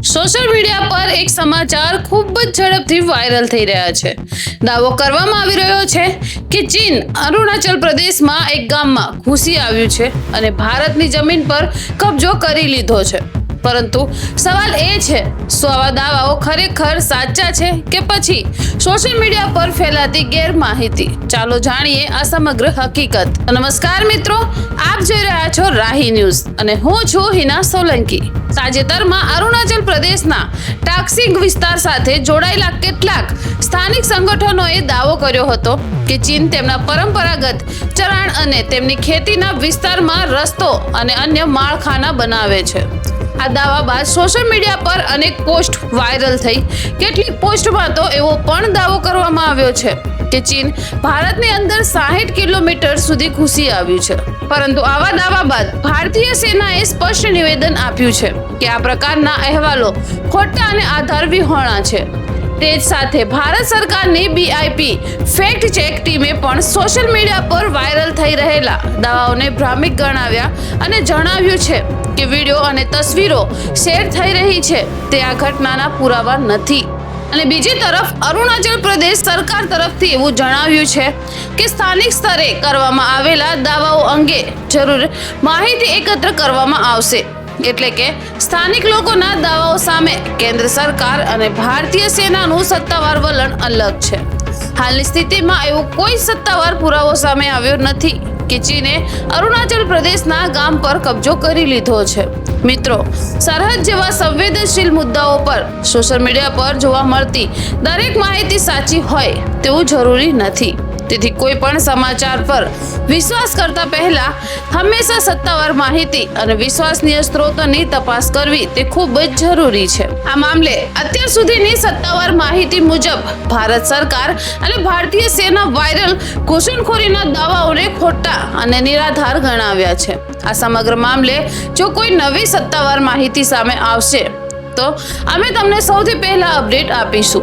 Social media પર એક સમાચાર ખૂબ જ ઝડપથી વાયરલ થઈ રહ્યા છે। દાવો કરવામાં આવી રહ્યો છે કે ચીન અરુણાચલ પ્રદેશમાં એક ગામમાં ઘૂસી આવ્યું છે અને ભારતની જમીન પર કબજો કરી લીધો છે। પરંતુ સવાલ એ છે, શું આવા દાવાઓ ખરેખર સાચા છે કે પછી સોશિયલ મીડિયા પર ફેલાતી ગેરમાહિતી? ચાલો જાણીએ આ સમગ્ર હકીકત। નમસ્કાર મિત્રો, આપ જોઈ રહ્યા છો રાહી ન્યૂઝ અને હું છું હિના સોલંકી। તાજેતરમાં અરુણાચલ પ્રદેશના ટાક્સિંગ વિસ્તાર સાથે જોડાયેલા કેટલાક સ્થાનિક સંગઠનોએ દાવો કર્યો હતો કે ચીન તેમના પરંપરાગત ચરાણ અને તેમની ખેતીના વિસ્તારમાં રસ્તો અને અન્ય માળખાના બનાવે છે। આ દાવા બાદ સોશિયલ મીડિયા પર અનેક પોસ્ટ વાયરલ થઈ। કેટલીક પોસ્ટમાં તો એવો પણ દાવો કરવામાં આવ્યો છે કે ચીન ભારતની અંદર 60 કિલોમીટર સુધી ઘૂસી આવ્યું છે। પરંતુ આવા દાવા બાદ ભારતીય સેનાએ સ્પષ્ટ નિવેદન આપ્યું છે કે આ પ્રકારના અહેવાલો ખોટા અને આધાર વિહોણા છે। તે જ સાથે ભારત સરકારની BIP ફેક્ટ ચેક ટીમે પણ સોશિયલ મીડિયા પર વાયરલ થઈ રહેલા દાવાઓને ભ્રામક ગણાવ્યા અને જણાવ્યું છે કે વિડીયો અને તસવીરો શેર થઈ રહી છે તે આ ઘટનાના પુરાવા નથી। અને બીજી તરફ અરુણાચલ પ્રદેશ સરકાર તરફથી એવું જણાવ્યું છે કે સ્થાનિક સ્તરે કરવામાં આવેલા દાવાઓ અંગે જરૂર માહિતી એકત્ર કરવામાં આવશે। એટલે કે સ્થાનિક લોકોના દાવાઓ સામે કેન્દ્ર સરકાર અને ભારતીય સેનાનું સત્તાવાર વલણ અલગ છે। હાલની સ્થિતિમાં એવો કોઈ સત્તાવાર પુરાવો સામે આવ્યો નથી કે ચીને અરુણાચલ પ્રદેશના ગામ પર કબજો કરી લીધો છે। મિત્રો, સરહદ જેવા સંવેદનશીલ મુદ્દાઓ પર સોશિયલ મીડિયા પર જોવા મળતી દરેક માહિતી સાચી હોય તેવું જરૂરી નથી। તેથી કોઈ પણ સમાચાર પર વિશ્વાસ કરતા પહેલા હંમેશા સત્તાવાર માહિતી અને વિશ્વસનીય સ્ત્રોતોની તપાસ કરવી તે ખૂબ જ જરૂરી છે। આ મામલે અત્યાર સુધીની સત્તાવાર માહિતી મુજબ ભારત સરકાર અને ભારતીય સેના વાયરલ ઘૂસણખોરીના દાવાઓને ખોટા અને નિરાધાર ગણાવ્યા છે। આ સમગ્ર મામલે જો કોઈ નવી સત્તાવાર માહિતી સામે આવશે તો અમે તમને સૌથી પહેલા અપડેટ આપીશું।